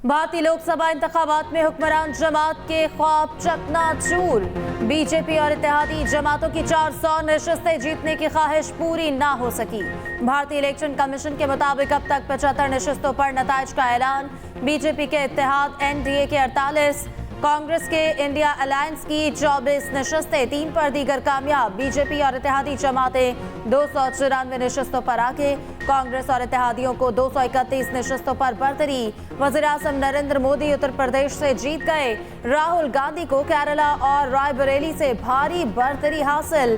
भारतीय लोकसभा इंतखाबात में हुक्मरान जमात के ख्वाब चकनाचूर। बीजेपी और इत्तेहादी जमातों की 400 नशिस्तें जीतने की ख्वाहिश पूरी ना हो सकी। भारतीय इलेक्शन कमीशन के मुताबिक अब तक 75 नशिस्तों पर नताइज का ऐलान। बीजेपी के इत्तेहाद एनडीए के 48, कांग्रेस के इंडिया अलायंस की 24 नशिस्तें, 3 पर दीगर कामयाब। बीजेपी और इत्तेहादी जमातें 294 नशिस्तों पर आगे। कांग्रेस और इत्तेहादियों को 231 नशिस्तों पर बरतरी। वज़ीर-ए-आज़म नरेंद्र मोदी उत्तर प्रदेश से जीत गए। राहुल गांधी को केरला और रायबरेली से भारी बरतरी हासिल।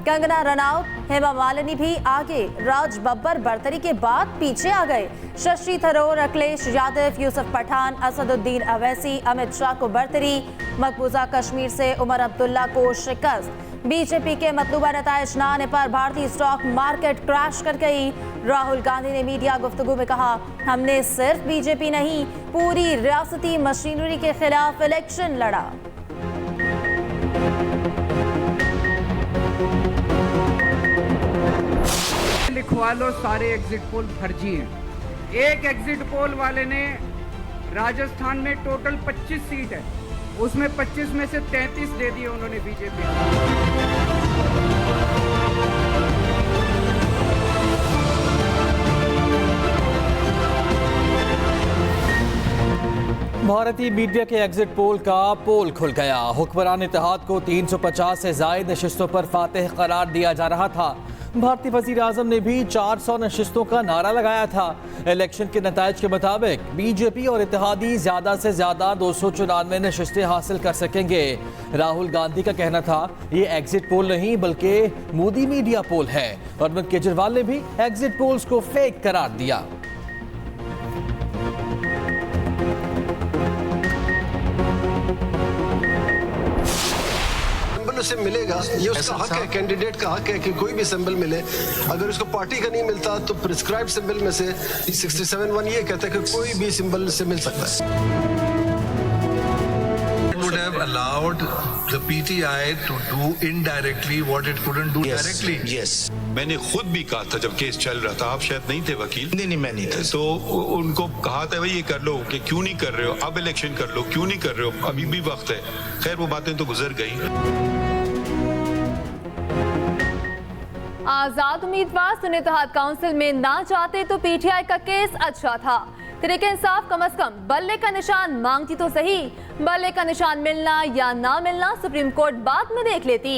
कंगना रनौत, हेमा मालिनी भी आगे। राज बब्बर बरतरी के बाद पीछे आ गए। शशि थरूर, अखिलेश यादव, यूसुफ पठान, असदुद्दीन अवैसी, अमित शाह को बरतरी। मकबूजा कश्मीर से उमर अब्दुल्ला को शिकस्त। बीजेपी के मतलूबा नताइज न आने पर भारतीय स्टॉक मार्केट क्रैश कर गई। राहुल गांधी ने मीडिया गुफ्तगू में कहा, हमने सिर्फ बीजेपी नहीं पूरी रियासती मशीनरी के खिलाफ इलेक्शन लड़ा। लिखवा लो, सारे एग्जिट पोल फर्जी हैं। एक एग्जिट पोल वाले ने राजस्थान में टोटल 25 सीट है, उसमें 25 में से 33 दे दिए उन्होंने बीजेपी को। भारतीय मीडिया के एग्जिट पोल का पोल खुल गया। हुक्मरान इत्तेहाद को 350 से ज़ायद नशिस्तों पर फातेह करार दिया जा रहा था। भारतीय वज़ीर-ए-आज़म ने भी 400 नशिस्तों का नारा लगाया था। इलेक्शन के नताइज के मुताबिक बीजेपी और इत्तेहादी ज़्यादा से ज़्यादा 294 नशिस्तें हासिल कर सकेंगे। राहुल गांधी का कहना था ये एग्जिट पोल नहीं बल्कि मोदी मीडिया पोल है। अरविंद केजरीवाल ने भी एग्जिट पोल्स को फेक करार दिया। से मिलेगा, ये उसका हक है, कैंडिडेट का हक है कि कोई भी सिंबल मिले। अगर उसको पार्टी का नहीं मिलता तो प्रिस्क्राइब्ड सिंबल में से 67(1) ये कहता है कि कोई भी सिंबल से मिल सकता है। Would have allowed the PTI to do indirectly what it couldn't do directly. Yes. मैंने खुद भी कहा था जब केस चल रहा था, आप शायद नहीं थे वकील। नहीं, मैं नहीं था। तो उनको कहा था भाई ये कर लो, कि क्यों नहीं कर रहे हो, अब इलेक्शन कर लो, क्यों नहीं कर रहे हो, अभी भी वक्त है। खैर वो बातें तो गुजर गई। आजाद उम्मीदवार सुन्नी इत्तेहाद काउंसिल में ना जाते तो पीटीआई का केस अच्छा था। तहरीक इंसाफ कम से कम बल्ले का निशान मांगती तो सही। बल्ले का निशान मिलना या ना मिलना सुप्रीम कोर्ट बाद में देख लेती।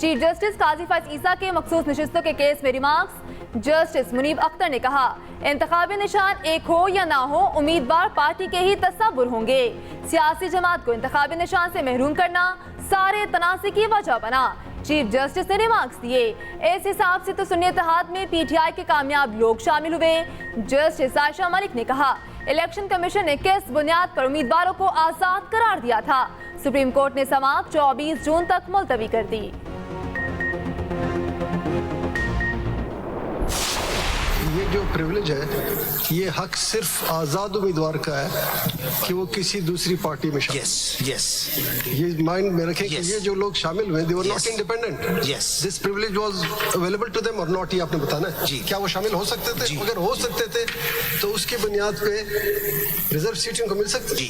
चीफ जस्टिस काजी फैज ईसा के मखसूस नशिस्तों के केस में रिमार्क्स। जस्टिस मुनीब अख्तर ने कहा, इंतखाबी निशान एक हो या ना हो, उम्मीदवार पार्टी के ही तस्वुर होंगे। सियासी जमात को इंतखाबी निशान से महरूम करना सारे तनाज़े की वजह बना। चीफ जस्टिस ने रिमार्क्स दिए, इस हिसाब से तो सुन्नी इत्तेहाद में पीटीआई के कामयाब लोग शामिल हुए। जस्टिस आयशा मलिक ने कहा, इलेक्शन कमीशन ने किस बुनियाद पर उम्मीदवारों को आजाद करार दिया था। सुप्रीम कोर्ट ने समाअत 24 जून तक मुलतवी कर दी। ये जो प्रिविलेज है, ये हक सिर्फ आजाद उम्मीदवार का है कि वो किसी दूसरी पार्टी में शामिल। Yes. ये माइंड में रखें कि ये जो लोग शामिल हुए, they were not Yes. independent. Yes. This privilege was available to them or not, ये आपने बताना है। जी। क्या वो शामिल हो सकते थे? जी। अगर हो सकते थे तो उसकी बुनियाद पे रिजर्व सीट उनको मिल सकती थी।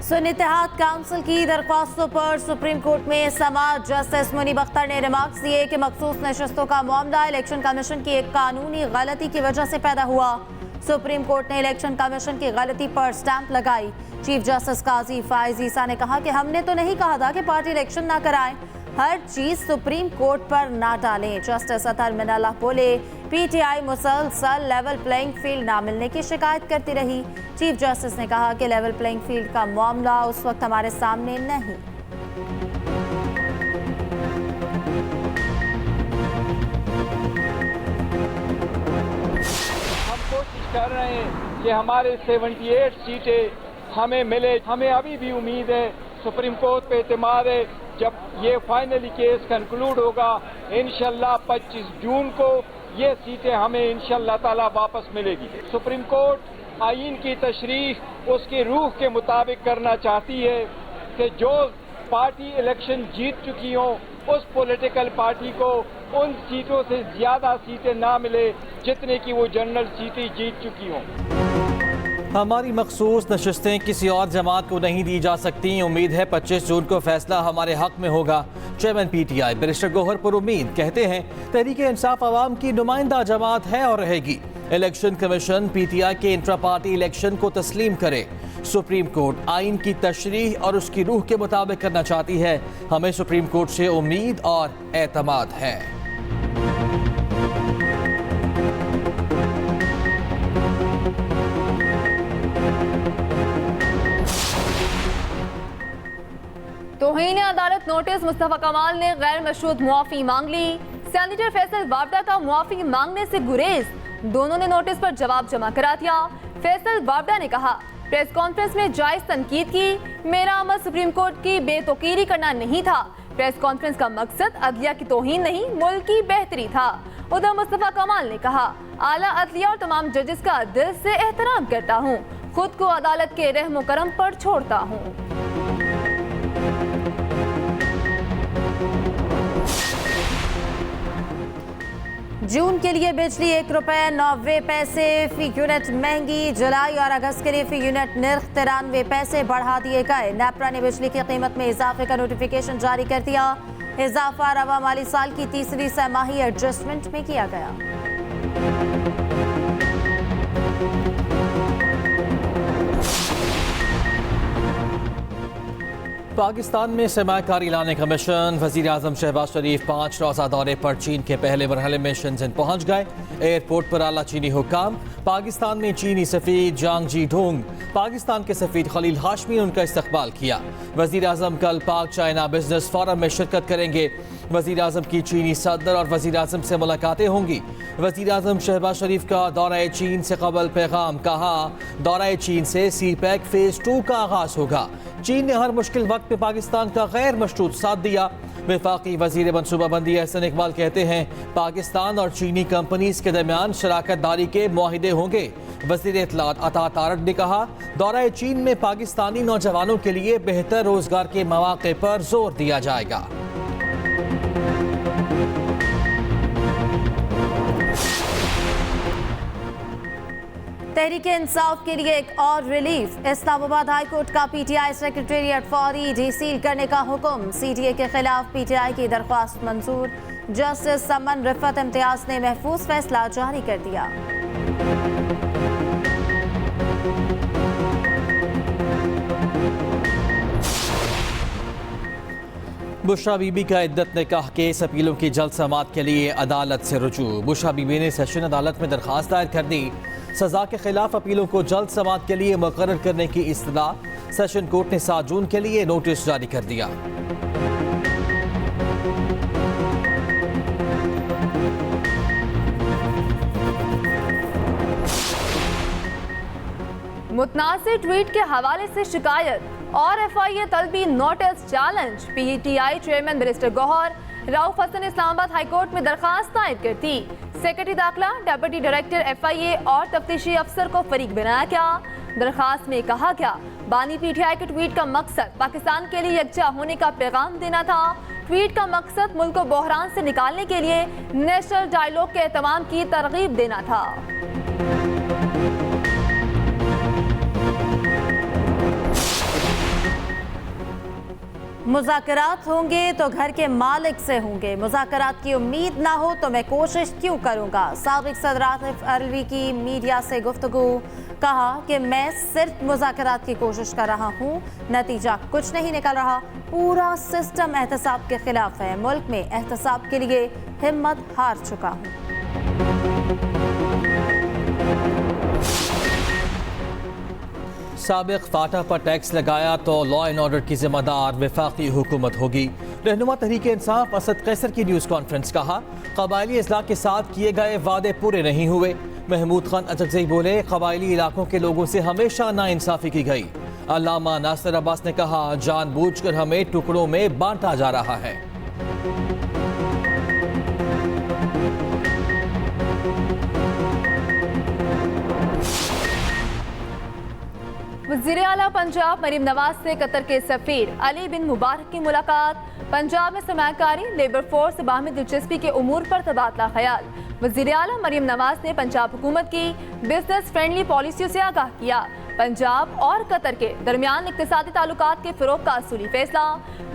सुन्नी इत्तेहाद काउंसिल की दरख्वास्तों पर सुप्रीम कोर्ट में समाअत। जस्टिस मुनीब अख्तर ने रिमार्क्स दिए कि मखसूस नशिस्तों का मामला इलेक्शन कमीशन की एक कानूनी गलती की वजह से पैदा हुआ। सुप्रीम कोर्ट ने इलेक्शन कमीशन की गलती पर स्टैंप लगाई। चीफ जस्टिस काजी फैज ईसा ने कहा कि हमने तो नहीं कहा था कि पार्टी इलेक्शन ना कराए, हर चीज सुप्रीम कोर्ट पर ना डालें। जस्टिस अतर मिनल्लाह बोले, पीटीआई मुसलसल लेवल प्लेइंग फील्ड ना मिलने की शिकायत करती रही। चीफ जस्टिस ने कहा कि लेवल प्लेइंग फील्ड का मामला उस वक्त हमारे सामने नहीं। हम कोशिश कर रहे हैं कि हमारे 78 सीटें हमें मिले। हमें अभी भी उम्मीद है, सुप्रीम कोर्ट पे एतमाद है। जब ये फाइनली केस कंक्लूड होगा, इंशाल्लाह 25 जून को ये सीटें हमें इंशाल्लाह ताला वापस मिलेगी। सुप्रीम कोर्ट आईन की तशरीह उसकी रूह के मुताबिक करना चाहती है कि जो पार्टी इलेक्शन जीत चुकी हो उस पॉलिटिकल पार्टी को उन सीटों से ज्यादा सीटें ना मिले जितने की वो जनरल सीटें जीत चुकी हों। हमारी मखसूस नशिस्तें किसी और जमात को नहीं दी जा सकती। उम्मीद है 25 जून को फैसला हमारे हक में होगा। चेयरमैन PTI बैरिस्टर गौहर पर उम्मीद कहते हैं तहरीक इंसाफ आवाम की नुमाइंदा जमात है और रहेगी। इलेक्शन कमीशन PTI के इंट्रा पार्टी इलेक्शन को तस्लीम करे। सुप्रीम कोर्ट आइन की तशरीह और उसकी रूह के मुताबिक करना चाहती है। हमें सुप्रीम कोर्ट से उम्मीद और एतमाद है। तौहीन अदालत नोटिस, मुस्तफा कमाल ने गैर मशरूत मुआफी मांग ली। सेनेटर फैसल वावडा का मुआफी मांगने से गुरेज, दोनों ने नोटिस पर जवाब जमा करा दिया। फैसल वावडा ने कहा, प्रेस कॉन्फ्रेंस में जायज तनकीद की, मेरा अमल सुप्रीम कोर्ट की बेतौकीरी करना नहीं था। प्रेस कॉन्फ्रेंस का मकसद अदलिया की तौहीन नहीं, मुल्क की बेहतरी था। उधर मुस्तफा कमाल ने कहा, आला अदलिया और तमाम जजेस का दिल से एहतराम करता हूँ, खुद को अदालत के रहमो करम पर छोड़ता हूँ। जून के लिए बिजली ₹1.90 फी यूनिट महंगी। जुलाई और अगस्त के लिए फी यूनिट निर्ख 93 पैसे बढ़ा दिए गए। नेपरा ने बिजली की कीमत में इजाफे का नोटिफिकेशन जारी कर दिया। इजाफा रवा माली साल की तीसरी सहमाही एडजस्टमेंट में किया गया। पाकिस्तान में सरमायाकारी लाने का मिशन। वज़ीर आज़म शहबाज शरीफ 5 रोज़ा दौरे पर चीन के पहले मरहले में शेंज़ेन पहुँच गए। एयरपोर्ट पर आला चीनी हुक्काम। पाकिस्तान में चीनी सफ़ीर जांग जी ढोंग, पाकिस्तान के सफ़ीर खलील हाशमी ने उनका इस्तकबाल किया। वज़ीर आज़म कल पाक चाइना बिजनेस फोरम में शिरकत करेंगे। वज़ीर आज़म की चीनी सदर और वज़ीर आज़म से मुलाकातें होंगी। वज़ीर आज़म शहबाज शरीफ का दौरा चीन से कबल पैगाम, कहा दौरा चीन से CPEC फ़ेज़ 2 का आगाज़ होगा। चीन ने हर मुश्किल वक्त में पाकिस्तान का गैर मशरूत साथ दिया। वफाकी वज़ीर मनसूबाबंदी एहसन इकबाल कहते हैं पाकिस्तान और चीनी कंपनीज के दरमियान शराकत दारी के मुआहिदे होंगे। वज़ीर इत्तलात अता तारक ने कहा दौरा चीन में पाकिस्तानी नौजवानों के लिए बेहतर रोजगार के मौके पर जोर दिया जाएगा। तहरीक इंसाफ के लिए एक और रिलीफ। इस्लामाबाद हाई कोर्ट का PTI सेक्रेटेरिएट फौरी डीसील करने का हुक्म। CTA के खिलाफ PTI की दरख्वास्त मंजूर। जस्टिस समन रिफत इम्तियाज ने महफूज फैसला जारी कर दिया। बुशरा बीबी का इद्दत निकाह केस अपीलों की जल्द समाअत के लिए अदालत से रुजू। बुशरा बीबी ने सेशन अदालत में दरखास्त दायर कर दी। सजा के खिलाफ अपीलों को जल्द समाअत के लिए मुकर्रर करने की इस्तलाह। सेशन कोर्ट ने 7 जून के लिए नोटिस जारी कर दिया। मुतनासिर ट्वीट के हवाले से शिकायत और FIA तलबी notice challenge. PTI chairman barrister Gohar Rauf Hasan Islamabad high court में दरखास्त दायर कर दी। सेक्रेटरी दाखिला, डेप्यूटी डायरेक्टर FIA और तफ्तीशी अफसर को फरीक बनाया गया। दरखास्त में कहा गया बानी PTI के ट्वीट का मकसद पाकिस्तान के लिए यकजा होने का पैगाम देना था। ट्वीट का मकसद मुल्क को बहरान से निकालने के लिए नेशनल डायलॉग के एहतमाम की तरगीब देना था। मुज़ाकरात होंगे तो घर के मालिक से होंगे। मुज़ाकरात की उम्मीद ना हो तो मैं कोशिश क्यों करूंगा। साबिक सदर आसिफ अलवी की मीडिया से गुफ्तगू। कहा कि मैं सिर्फ मुज़ाकरात की कोशिश कर रहा हूं, नतीजा कुछ नहीं निकल रहा। पूरा सिस्टम एहतसाब के खिलाफ है। मुल्क में एहतसाब के लिए हिम्मत हार चुका हूं। साबिक फाटा पर टैक्स लगाया तो लॉ एंड ऑर्डर की जिम्मेदार वफाकी हुकूमत होगी। रहनुमा तहरीक इंसाफ असद कैसर की न्यूज़ कॉन्फ्रेंस। कहा कबायली अजला के साथ किए गए वादे पूरे नहीं हुए। महमूद खान अचकज़ई बोले कबायली इलाकों के लोगों से हमेशा नाइंसाफ़ी की गई। अल्लामा नासिर अब्बास ने कहा जानबूझकर हमें टुकड़ों में बांटा जा रहा है। वज़ीर आला पंजाब मरीम नवाज से कतर के सफीर अली बिन मुबारक की मुलाकात। पंजाब में सरमायाकारी, लेबर फोर्स, बाहमी दिलचस्पी के उमूर पर तबादला ख्याल। वज़ीर आला मरीम नवाज ने पंजाब हुकूमत की बिजनेस फ्रेंडली पॉलिसियों से आगाह किया। पंजाब और कतर के दरमियान इक्तिसादी ताल्लुकात के फ़रोग़ का असूली फैसला।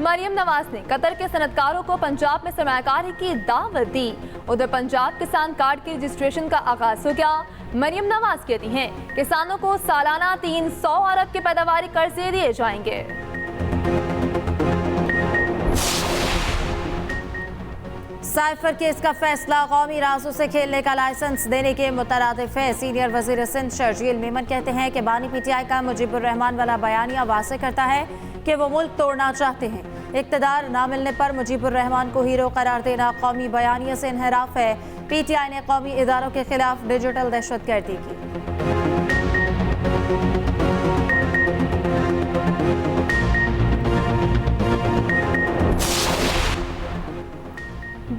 मरीम नवाज ने कतर के सनतकारों को पंजाब में सरमायाकारी की दावत दी। उधर पंजाब किसान कार्ड की रजिस्ट्रेशन का आगाज हो गया। मरीम नवाज कहती हैं किसानों को सालाना 300 अरब के पैदावारी कर्जे दिए जाएंगे। साइफर केस का फैसला कौमी राजों से खेलने का लाइसेंस देने के मुतरादिफ है। सीनियर वजीर सिंध शर्जील मेमन कहते हैं कि बानी पीटीआई का मुजीबुर रहमान वाला बयानिया वाज़ेह करता है कि वो मुल्क तोड़ना चाहते हैं। इक़्तिदार ना मिलने पर मुजीबुर रहमान को हीरो करार देना कौमी बयानिया से इनहराफ है। पीटीआई ने कौमी इदारों के खिलाफ डिजिटल दहशतगर्दी की।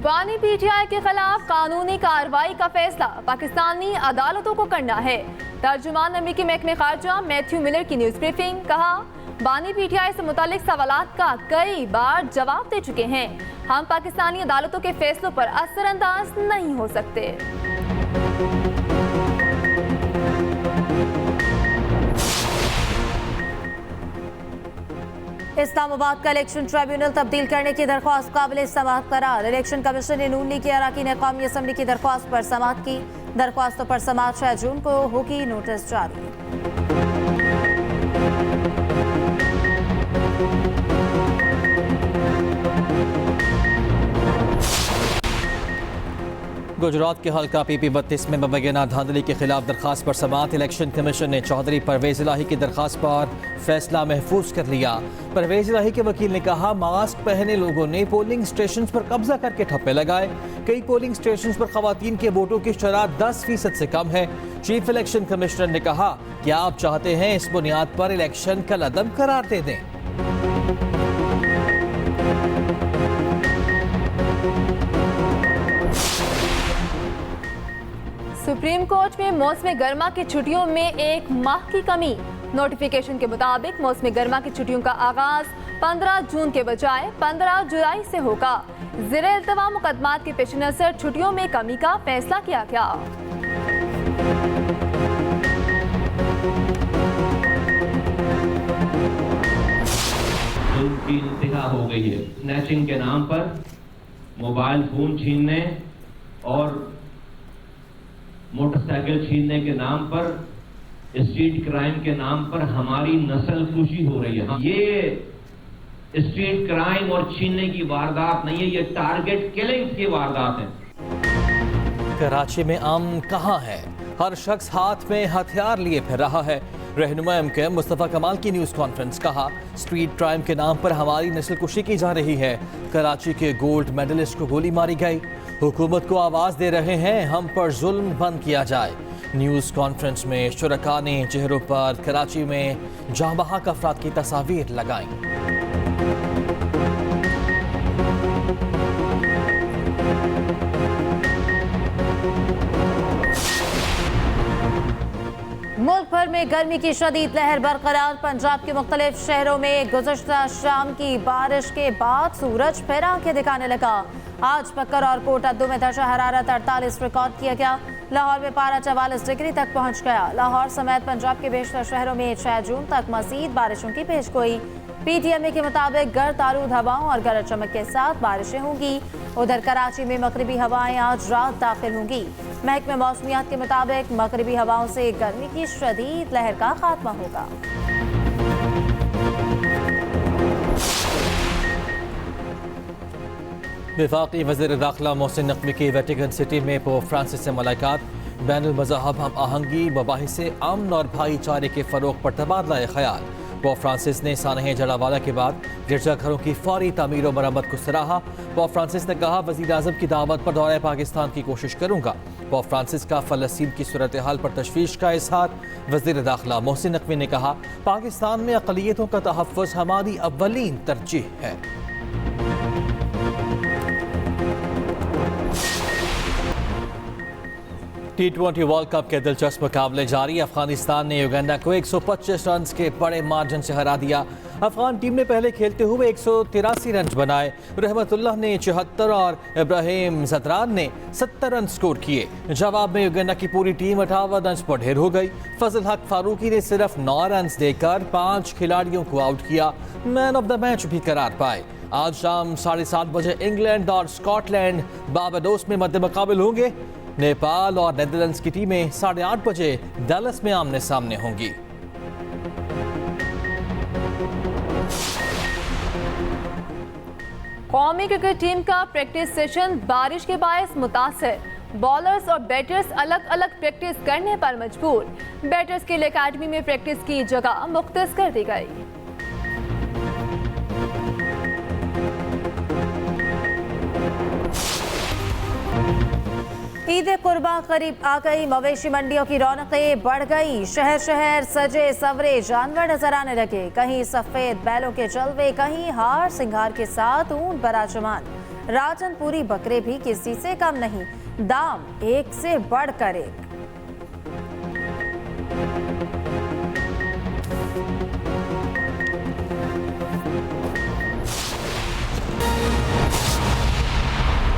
बानी पीटीआई के खिलाफ कानूनी कार्रवाई का फैसला पाकिस्तानी अदालतों को करना है। तर्जुमान अमरीकी महकमे खारजा मैथ्यू मिलर की न्यूज़ ब्रीफिंग। कहा, बानी पीटीआई से मुतालिक सवालात का कई बार जवाब दे चुके हैं। हम पाकिस्तानी अदालतों के फैसलों पर असरअंदाज नहीं हो सकते। इस्लामाबाद का इलेक्शन ट्रिब्यूनल तब्दील करने की दरख्वास्त काबिल समाअत करार। इलेक्शन कमीशन ने नून लीग के अरकान कौमी असम्बली की दरख्वास्त पर समाअत की। दरख्वास्तों पर समाअत 6 जून को होगी। नोटिस जारी। गुजरात के हल्का पीपी 32 में मुबैना धांधली के खिलाफ दरखास्त पर समाअत। इलेक्शन कमीशन ने चौधरी परवेज इलाही की दरखास्त पर फैसला महफूज कर लिया। परवेज इलाही के वकील ने कहा, मास्क पहने लोगों ने पोलिंग स्टेशन पर कब्जा करके ठप्पे लगाए। कई पोलिंग स्टेशन पर खवातीन के वोटों की शरह 10% से कम है। चीफ इलेक्शन कमिश्नर ने कहा कि आप चाहते हैं इस बुनियाद पर इलेक्शन कलअदम करार दे दें। सुप्रीम कोर्ट में मौसम गर्मा की छुट्टियों में 1 माह की कमी। नोटिफिकेशन के मुताबिक मौसम गर्मा की छुट्टियों का आगाज 15 जून के बजाय 15 जुलाई से होगा। ज़िले इल्तवा मुकदमात के पेश नज़र छुट्टियों में कमी का फैसला किया गया। उनकी इंतहा हो गई है। स्नैचिंग के नाम पर, मोबाइल फोन छीनने और मोटरसाइकिल छीनने के नाम पर, स्ट्रीट क्राइम के नाम पर हमारी नस्ल खुशी हो रही है। ये स्ट्रीट क्राइम और छीनने की वारदात नहीं है, ये टारगेट किलिंग की वारदात है। कराची में अमन कहाँ है? हर शख्स हाथ में हथियार लिए फिर रहा है। रहनुमा एमकेएम मुस्तफ़ा कमाल की न्यूज़ कॉन्फ्रेंस। कहा, स्ट्रीट क्राइम के नाम पर हमारी नस्ल कुशी की जा रही है। कराची के गोल्ड मेडलिस्ट को गोली मारी गई। हुकूमत को आवाज़ दे रहे हैं, हम पर जुल्म बंद किया जाए। न्यूज़ कॉन्फ्रेंस में शुरका ने चेहरों पर कराची में जाँ बहक अफराद की तस्वीर लगाई। मुल्क भर में गर्मी की शदीद लहर बरकरार। पंजाब के मुख्तलिफ शहरों में गुज़श्ता शाम की बारिश के बाद सूरज फिर आंखें दिखाने लगा। आज पक्कर और कोटद्दू में दर्जा हरारत 48 रिकॉर्ड किया गया। लाहौर में पारा 44 डिग्री तक पहुंच गया। लाहौर समेत पंजाब के बेशतर शहरों में 6 जून तक मज़ीद बारिशों की पेशगोई। पीटीएमए के मुताबिक गर्द आलूद हवाओं और गरज चमक के साथ बारिशें होंगी। उधर कराची में मगरिबी हवाएं आज रात दाखिल होंगी। महकमे मौसमियात के मुताबिक मगरिबी हवाओं से गर्मी की शदीद लहर का खात्मा होगा। वफाकी वज़ीर दाखिला मोहसिन नकवी की वेटिकन सिटी में पोप फ्रांसिस से मुलाकात। बैनुल मज़हब हम आहंगी, मबाहिसे अमन और भाईचारे के फ़रोग़ पर तबादला ख्याल। पोप फ्रांसिस ने सानह जड़ावाला के बाद गिरजाघरों की फौरी तामीर और मरम्मत को सराहा। पोप फ्रांसिस ने कहा, वज़ीर आज़म की दावत पर दौरे पाकिस्तान की कोशिश करूँगा। पोप फ्रांसिस का फ़लस्तीन की सूरत हाल पर तशवीश का इज़हार। वज़ीर दाखिला मोहसिन नकवी ने कहा, पाकिस्तान में अक़लियतों का तहफ़्फ़ुज़ हमारी अव्वलीन तरजीह है। T20 वर्ल्ड कप के दिलचस्प मुकाबले जारी। अफगानिस्तान ने युगांडा को 125 रन के बड़े मार्जिन से हरा दिया। अफगान टीम ने पहले खेलते हुए 183 रन बनाए। रहमतुल्लाह ने 74 और इब्राहिम ज़दरान ने 70 रन स्कोर किए। जवाब में युगांडा की पूरी टीम 58 रन पर ढेर हो गई। फजल हक फारूकी ने सिर्फ 9 रन देकर 5 खिलाड़ियों को आउट किया। मैन ऑफ द मैच भी करार पाए। आज शाम 7:30 बजे इंग्लैंड और स्कॉटलैंड बारबाडोस में मद्दे मुकाबिल होंगे। नेपाल और नेदरलैंड्स की टीमें 8:30 बजे डैलस में आमने सामने होंगी। कौमी क्रिकेट टीम का प्रैक्टिस सेशन बारिश के बायस मुतासिर। बॉलर्स और बैटर्स अलग अलग प्रैक्टिस करने पर मजबूर। बैटर्स के लिए एकेडमी में प्रैक्टिस की जगह मुख्तस कर दी गई। ईद कुर्बान करीब आ गई। मवेशी मंडियों की रौनकें बढ़ गई। शहर शहर सजे सवरे जानवर नजर आने लगे। कहीं सफेद बैलों के जलवे, कहीं हार सिंगार के साथ ऊंट बराजमान। राजनपुरी बकरे भी किसी से कम नहीं, दाम एक से बढ़कर एक।